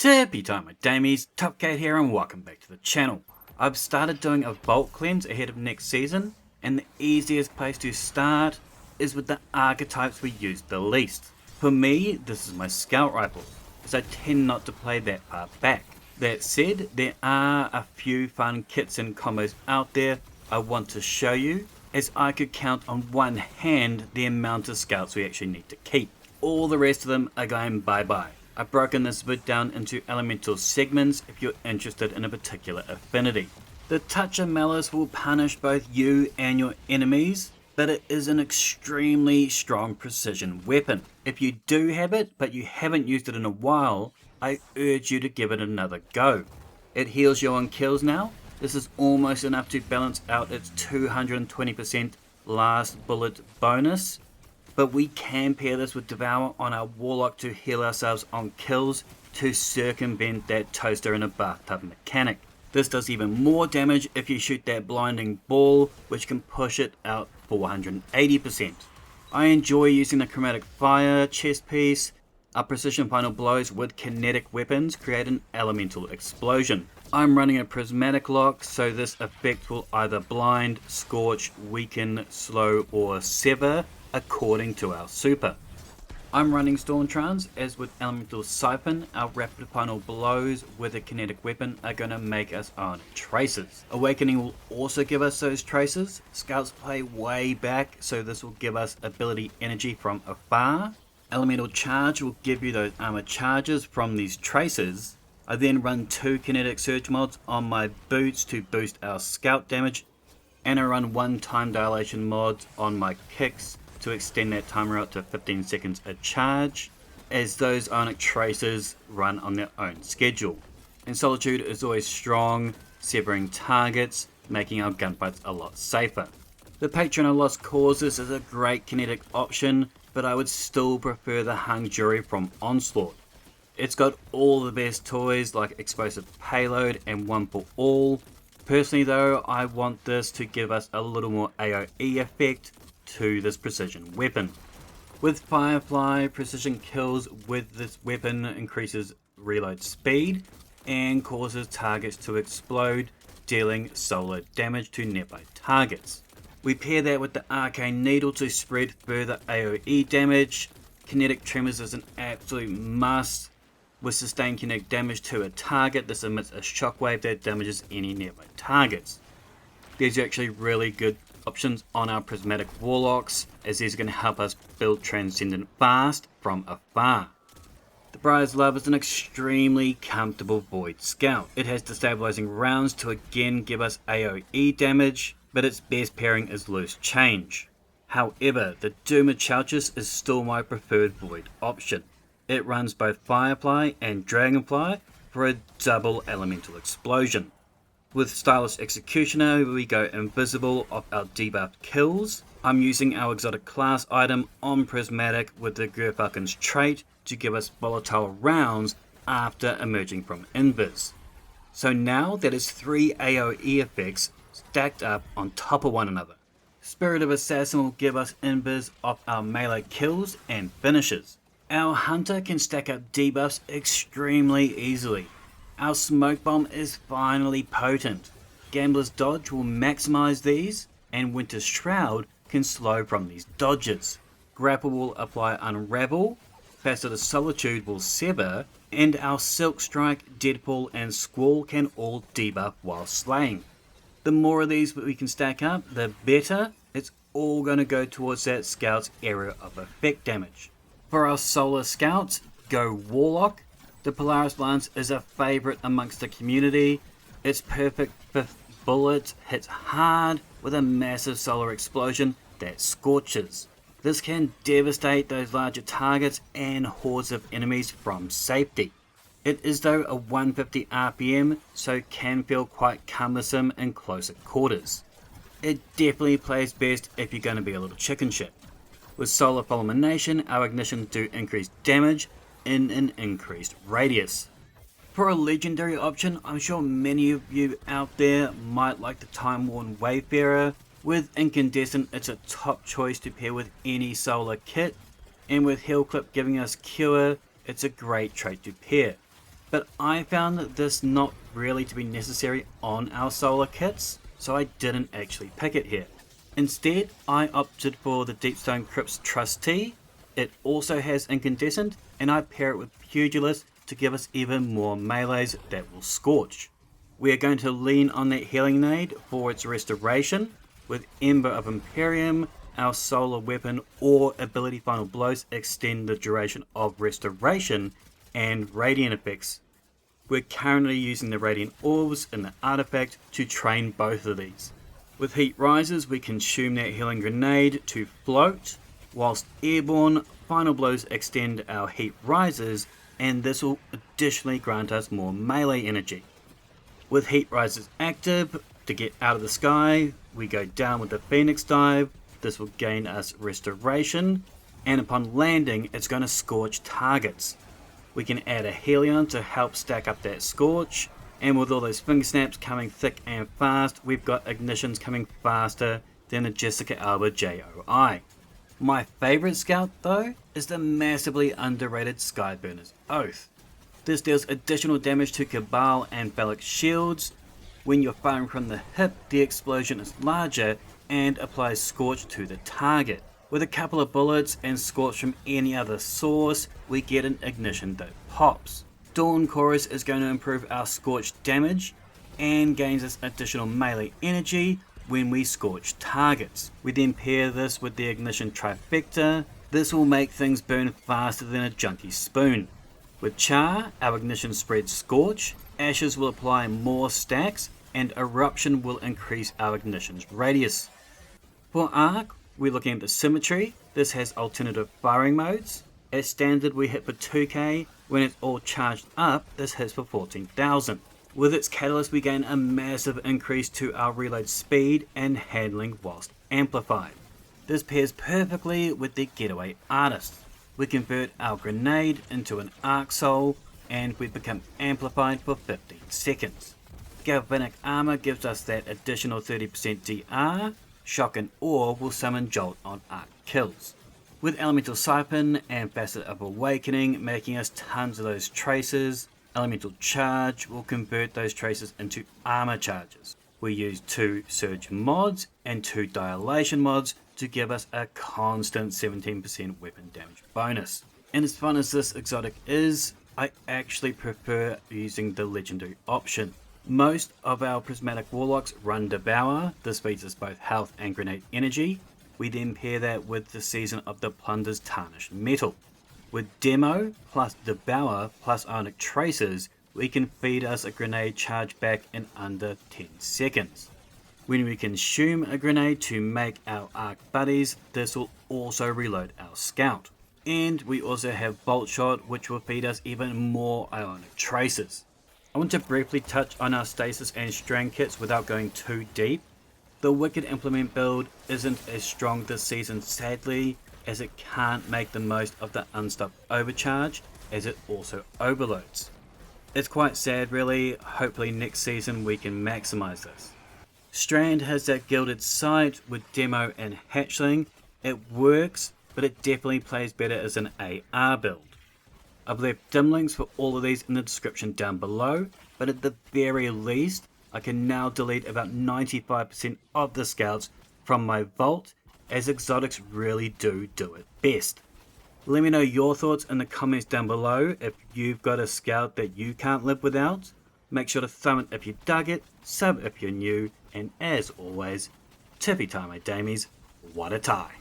Tippy time my damies, Topcat here and welcome back to the channel. I've started doing a bulk cleanse ahead of next season, and the easiest place to start is with the archetypes we use the least. For me, this is my scout rifle, as I tend not to play that part back. That said, there are a few fun kits and combos out there I want to show you, as I could count on one hand the amount of scouts we actually need to keep. All the rest of them are going bye bye. I've broken this bit down into elemental segments if you're interested in a particular affinity. The Touch of Malice will punish both you and your enemies, but it is an extremely strong precision weapon. If you do have it, but you haven't used it in a while, I urge you to give it another go. It heals you on kills now. This is almost enough to balance out its 220% last bullet bonus. But we can pair this with Devour on our Warlock to heal ourselves on kills to circumvent that toaster in a bathtub mechanic. This does even more damage if you shoot that blinding ball, which can push it out 480%. I enjoy using the Chromatic Fire chest piece. Our precision final blows with kinetic weapons create an elemental explosion. I'm running a prismatic lock, so this effect will either blind, scorch, weaken, slow or sever according to our super. I'm running Storm Trance, as with Elemental Siphon, our rapid final blows with a kinetic weapon are going to make us own traces. Awakening will also give us those traces. Scouts play way back, so this will give us ability energy from afar. Elemental Charge will give you those armor charges from these traces. I then run 2 kinetic surge mods on my boots to boost our scout damage, and I run 1 time dilation mod on my kicks to extend that timer out to 15 seconds a charge, as those Ionic traces run on their own schedule. And Solitude is always strong, severing targets, making our gunfights a lot safer. The Patron of Lost Causes is a great kinetic option, but I would still prefer the Hung Jury from Onslaught. It's got all the best toys like explosive payload and one for all. Personally though, I want this to give us a little more AoE effect to this precision weapon. With Firefly, precision kills with this weapon increases reload speed and causes targets to explode, dealing solo damage to nearby targets. We pair that with the Arcane Needle to spread further AoE damage. Kinetic Tremors is an absolute must. With sustained kinetic damage to a target, this emits a shockwave that damages any nearby targets. These are actually really good options on our prismatic warlocks, as these are going to help us build Transcendent fast from afar. The Briar's Love is an extremely comfortable void scout. It has destabilizing rounds to again give us AoE damage, but its best pairing is Loose Change. However, the Doom of Chouchus is still my preferred void option. It runs both Firefly and Dragonfly for a double elemental explosion. With Stylus Executioner, we go invisible off our debuffed kills. I'm using our exotic class item on Prismatic with the Gerfalcon's trait to give us volatile rounds after emerging from invis. So now that is 3 AoE effects stacked up on top of one another. Spirit of Assassin will give us invis off our melee kills and finishes. Our Hunter can stack up debuffs extremely easily. Our Smoke Bomb is finally potent. Gambler's Dodge will maximize these, and Winter's Shroud can slow from these dodges. Grapple will apply Unravel, Facet of Solitude will sever, and our Silk Strike, Deadpool and Squall can all debuff while slaying. The more of these we can stack up, the better. It's all going to go towards that Scout's area of effect damage. For our Solar Scouts, go Warlock. The Polaris Lance is a favourite amongst the community. Its perfect 5th bullet hits hard with a massive solar explosion that scorches. This can devastate those larger targets and hordes of enemies from safety. It is though a 150 RPM, so can feel quite cumbersome in closer quarters. It definitely plays best if you're going to be a little chicken shit. With Solar Fulmination, our ignitions do increased damage in an increased radius. For a legendary option, I'm sure many of you out there might like the Time Worn Wayfarer. With Incandescent, it's a top choice to pair with any solar kit, and with Heal Clip giving us Cure, it's a great trait to pair. but I found this not really to be necessary on our solar kits, so I didn't actually pick it here. Instead, I opted for the Deepstone Crypt's Trustee. It also has Incandescent, and I pair it with Pugilist to give us even more melees that will scorch. We are going to lean on that Healing Nade for its restoration, with Ember of Imperium, our solar weapon or ability Final Blows extend the duration of restoration and radiant effects. We're currently using the Radiant Orbs in the artifact to train both of these. With Heat Rises, we consume that Healing Grenade to float, whilst Airborne, Final Blows extend our Heat Rises, and this will additionally grant us more melee energy. With Heat Rises active, to get out of the sky, we go down with the Phoenix Dive. This will gain us restoration, and upon landing, it's going to scorch targets. We can add a Helion to help stack up that scorch, and with all those finger snaps coming thick and fast, we've got ignitions coming faster than a Jessica Alba JOI. My favourite scout though is the massively underrated Skyburner's Oath. This deals additional damage to Cabal and Phallic shields. When you're firing from the hip, the explosion is larger and applies Scorch to the target. With a couple of bullets and Scorch from any other source, we get an ignition that pops. Dawn Chorus is going to improve our Scorch damage and gains us additional melee energy when we scorch targets. We then pair this with the Ignition Trifecta. This will make things burn faster than a junkie spoon. With Char, our ignition spreads Scorch, Ashes will apply more stacks, and Eruption will increase our ignition's radius. For Arc, we're looking at the Symmetry. This has alternative firing modes. At standard we hit for 2k, when it's all charged up this hits for 14,000. With its Catalyst we gain a massive increase to our reload speed and handling whilst amplified. This pairs perfectly with the Getaway Artist. We convert our grenade into an Arc Soul and we become amplified for 15 seconds. Galvanic Armor gives us that additional 30% DR. Shock and Awe will summon Jolt on Arc kills. With Elemental Siphon and Facet of Awakening making us tons of those traces, Elemental Charge will convert those traces into armor charges. We use 2 Surge mods and 2 Dilation mods to give us a constant 17% weapon damage bonus. And as fun as this exotic is, I actually prefer using the legendary option. Most of our Prismatic Warlocks run Devour. This feeds us both health and grenade energy. We then pair that with the Season of the Plunder's Tarnished Metal. With Demo plus Devour plus Ionic Traces, we can feed us a grenade charge back in under 10 seconds. When we consume a grenade to make our Arc Buddies, this will also reload our Scout. And we also have Bolt Shot, which will feed us even more Ionic Traces. I want to briefly touch on our Stasis and Strand kits without going too deep. The Wicked Implement build isn't as strong this season sadly, as it can't make the most of the unstopped overcharge as it also overloads. It's quite sad really, hopefully next season we can maximise this. Strand has that Gilded Sight with Demo and Hatchling. It works, but it definitely plays better as an AR build. I've left dim links for all of these in the description down below, but at the very least, I can now delete about 95% of the scouts from my vault, as exotics really do it best. Let me know your thoughts in the comments down below. If you've got a scout that you can't live without, make sure to thumb it if you dug it, sub if you're new, and as always, tippy tie my damies, what a tie.